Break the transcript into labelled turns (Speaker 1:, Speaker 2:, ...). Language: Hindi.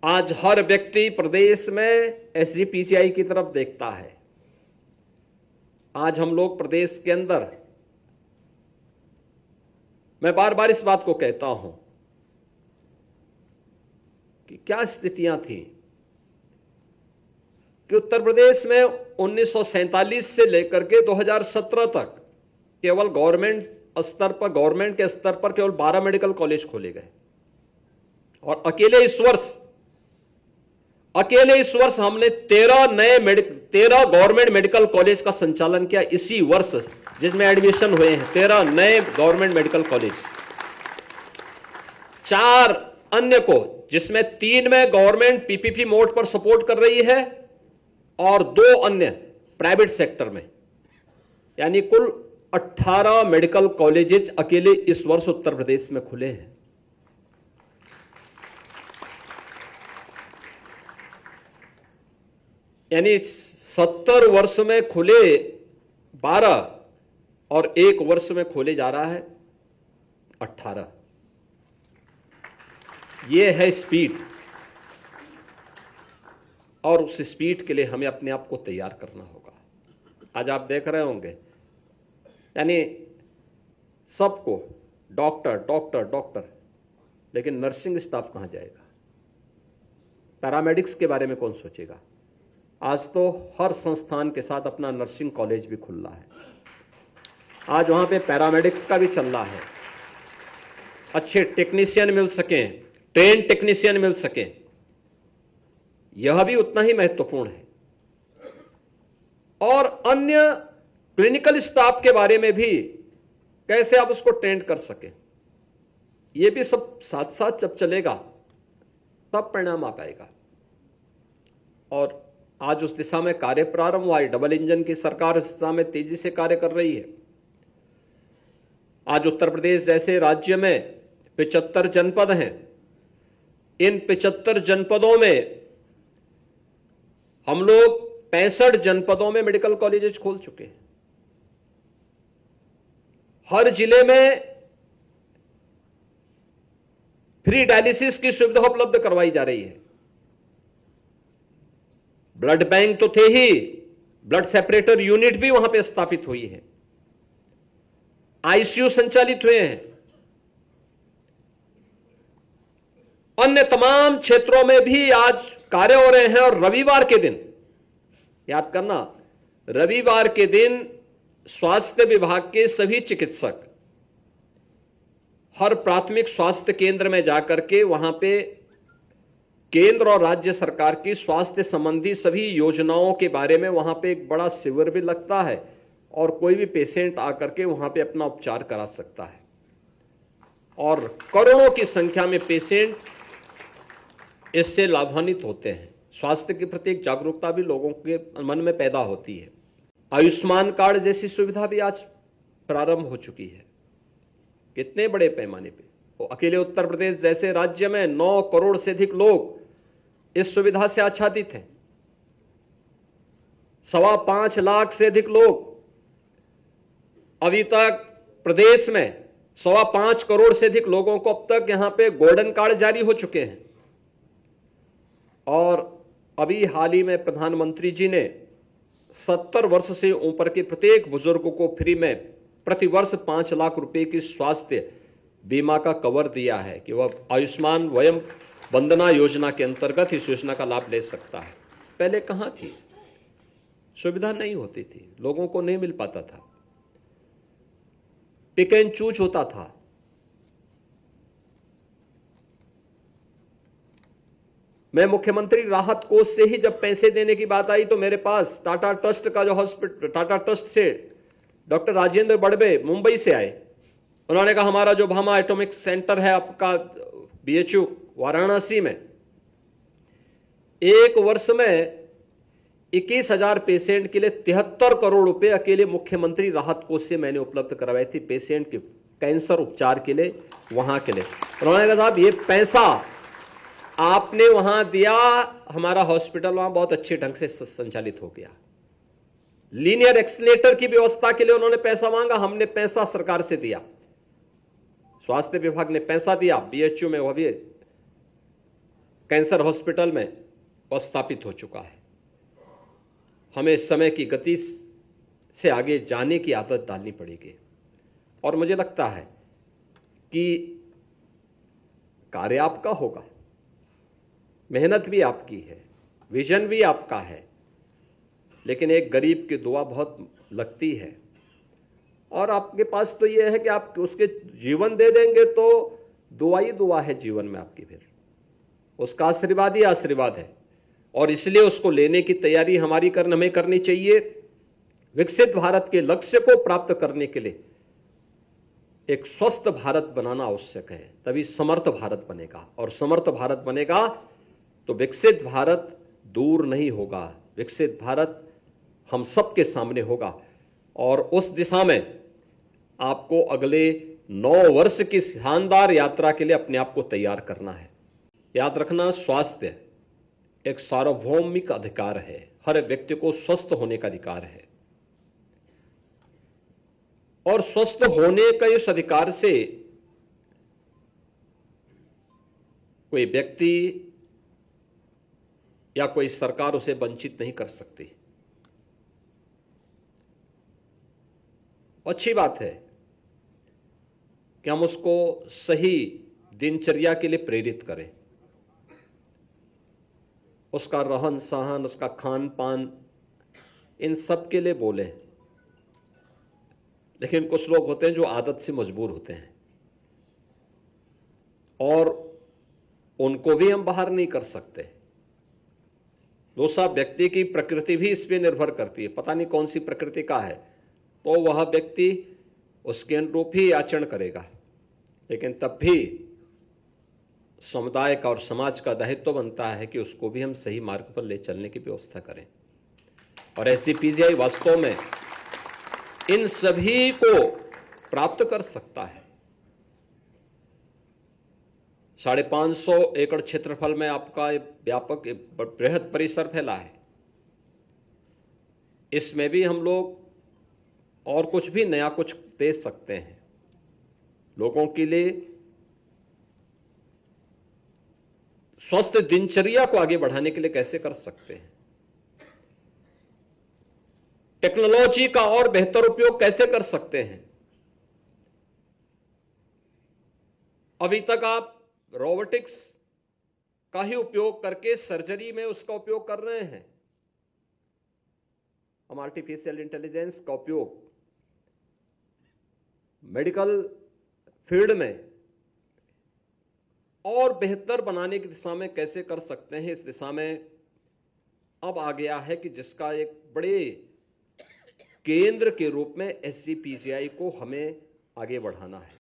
Speaker 1: आज हर व्यक्ति प्रदेश में एसजीपीसीआई की तरफ देखता है। आज हम लोग प्रदेश के अंदर, मैं बार बार इस बात को कहता हूं कि क्या स्थितियां थी कि उत्तर प्रदेश में 1947 से लेकर के 2017 तक केवल गवर्नमेंट के स्तर पर केवल 12 मेडिकल कॉलेज खोले गए और अकेले इस वर्ष हमने 13 गवर्नमेंट मेडिकल कॉलेज का संचालन किया। इसी वर्ष जिसमें एडमिशन हुए हैं 13 नए गवर्नमेंट मेडिकल कॉलेज, 4 अन्य को, जिसमें 3 में गवर्नमेंट पीपीपी मोड पर सपोर्ट कर रही है और 2 अन्य प्राइवेट सेक्टर में, यानी कुल 18 मेडिकल कॉलेजेस अकेले इस वर्ष उत्तर प्रदेश में खुले हैं। यानी 70 वर्ष में खुले 12 और 1 वर्ष में खोले जा रहा है 18। यह है स्पीड, और उस स्पीड के लिए हमें अपने आप को तैयार करना होगा। आज आप देख रहे होंगे, यानी सबको डॉक्टर, लेकिन नर्सिंग स्टाफ कहां जाएगा? पैरामेडिक्स के बारे में कौन सोचेगा? आज तो हर संस्थान के साथ अपना नर्सिंग कॉलेज भी खुल रहा है। आज वहां पे पैरामेडिक्स का भी चल रहा है। अच्छे टेक्नीशियन मिल सकें, ट्रेन टेक्नीशियन मिल सकें, यह भी उतना ही महत्वपूर्ण है। और अन्य क्लिनिकल स्टाफ के बारे में भी कैसे आप उसको ट्रेन कर सकें, यह भी सब साथ साथ जब चलेगा तब परिणाम आ पाएगा। और आज उस दिशा में कार्य प्रारंभ हुआ है। डबल इंजन की सरकार उस दिशा में तेजी से कार्य कर रही है। आज उत्तर प्रदेश जैसे राज्य में 75 जनपद हैं। इन 75 जनपदों में हम लोग 65 जनपदों में मेडिकल कॉलेजेस खोल चुके हैं। हर जिले में फ्री डायलिसिस की सुविधा उपलब्ध करवाई जा रही है। ब्लड बैंक तो थे ही, ब्लड सेपरेटर यूनिट भी वहां पे स्थापित हुई है। आईसीयू संचालित हुए हैं। अन्य तमाम क्षेत्रों में भी आज कार्य हो रहे हैं। और रविवार के दिन, याद करना, रविवार के दिन स्वास्थ्य विभाग के सभी चिकित्सक हर प्राथमिक स्वास्थ्य केंद्र में जाकर के वहां पे केंद्र और राज्य सरकार की स्वास्थ्य संबंधी सभी योजनाओं के बारे में वहां पे एक बड़ा शिविर भी लगता है और कोई भी पेशेंट आकर के वहां पे अपना उपचार करा सकता है। और करोड़ों की संख्या में पेशेंट इससे लाभान्वित होते हैं। स्वास्थ्य के प्रति एक जागरूकता भी लोगों के मन में पैदा होती है। आयुष्मान कार्ड जैसी सुविधा भी आज प्रारंभ हो चुकी है, कितने बड़े पैमाने पे। तो अकेले उत्तर प्रदेश जैसे राज्य में 9 करोड़ से अधिक लोग इस सुविधा से आच्छादित हैं। 5.25 लाख से अधिक लोग अभी तक प्रदेश में 5.25 करोड़ से अधिक लोगों को अब तक यहां पे गोल्डन कार्ड जारी हो चुके हैं। और अभी हाल ही में प्रधानमंत्री जी ने 70 वर्ष से ऊपर के प्रत्येक बुजुर्ग को फ्री में प्रतिवर्ष 5 लाख रुपए की स्वास्थ्य बीमा का कवर दिया है कि वह आयुष्मान वयम वंदना योजना के अंतर्गत इस योजना का लाभ ले सकता है। पहले कहां थी, सुविधा नहीं होती थी, लोगों को नहीं मिल पाता था, पिक एंड चूज होता था। मैं मुख्यमंत्री राहत कोष से ही जब पैसे देने की बात आई तो मेरे पास टाटा ट्रस्ट का जो हॉस्पिटल, टाटा ट्रस्ट से डॉक्टर राजेंद्र बड़बे मुंबई से आए। उन्होंने कहा हमारा जो भामा एटॉमिक सेंटर है आपका बीएचयू वाराणसी में, 1 वर्ष में 21,000 पेशेंट के लिए 73 करोड़ रुपए अकेले मुख्यमंत्री राहत कोष से मैंने उपलब्ध करवाई थी पेशेंट के कैंसर उपचार के लिए, वहां के लिए। उन्होंने कहा साहब ये पैसा आपने वहां दिया, हमारा हॉस्पिटल वहां बहुत अच्छे ढंग से संचालित हो गया। लीनियर एक्सीलेटर की व्यवस्था के लिए उन्होंने पैसा मांगा, हमने पैसा सरकार से दिया, स्वास्थ्य विभाग ने पैसा दिया, बीएचयू में वह भी कैंसर हॉस्पिटल में वह स्थापित हो चुका है। हमें समय की गति से आगे जाने की आदत डालनी पड़ेगी और मुझे लगता है कि कार्य आपका होगा, मेहनत भी आपकी है, विजन भी आपका है, लेकिन एक गरीब की दुआ बहुत लगती है और आपके पास तो यह है कि आप उसके जीवन दे देंगे तो दुआ ही दुआ है जीवन में आपकी, फिर उसका आशीर्वाद ही आशीर्वाद है और इसलिए उसको लेने की तैयारी हमें करनी चाहिए। विकसित भारत के लक्ष्य को प्राप्त करने के लिए एक स्वस्थ भारत बनाना आवश्यक है, तभी समर्थ भारत बनेगा और समर्थ भारत बनेगा तो विकसित भारत दूर नहीं होगा, विकसित भारत हम सबके सामने होगा और उस दिशा में आपको अगले 9 वर्ष की शानदार यात्रा के लिए अपने आप को तैयार करना है। याद रखना, स्वास्थ्य एक सार्वभौमिक अधिकार है, हर व्यक्ति को स्वस्थ होने का अधिकार है और स्वस्थ होने का इस अधिकार से कोई व्यक्ति या कोई सरकार उसे वंचित नहीं कर सकती। अच्छी बात है कि हम उसको सही दिनचर्या के लिए प्रेरित करें, उसका रहन सहन, उसका खान पान, इन सब के लिए बोलें। लेकिन कुछ लोग होते हैं जो आदत से मजबूर होते हैं और उनको भी हम बाहर नहीं कर सकते। दूसरा, व्यक्ति की प्रकृति भी इस पे निर्भर करती है, पता नहीं कौन सी प्रकृति का है, तो वह व्यक्ति उसके अनुरूप ही आचरण करेगा। लेकिन तब भी समुदाय का और समाज का दायित्व बनता है कि उसको भी हम सही मार्ग पर ले चलने की व्यवस्था करें और SCPGI वास्तव में इन सभी को प्राप्त कर सकता है। 550 एकड़ क्षेत्रफल में आपका व्यापक बृहद परिसर फैला है, इसमें भी हम लोग और कुछ भी नया कुछ दे सकते हैं लोगों के लिए। स्वस्थ दिनचर्या को आगे बढ़ाने के लिए कैसे कर सकते हैं, टेक्नोलॉजी का और बेहतर उपयोग कैसे कर सकते हैं। अभी तक आप रोबोटिक्स का ही उपयोग करके सर्जरी में उसका उपयोग कर रहे हैं, हम आर्टिफिशियल इंटेलिजेंस का उपयोग मेडिकल फील्ड में और बेहतर बनाने की दिशा में कैसे कर सकते हैं, इस दिशा में अब आ गया है कि जिसका एक बड़े केंद्र के रूप में SCPGI को हमें आगे बढ़ाना है।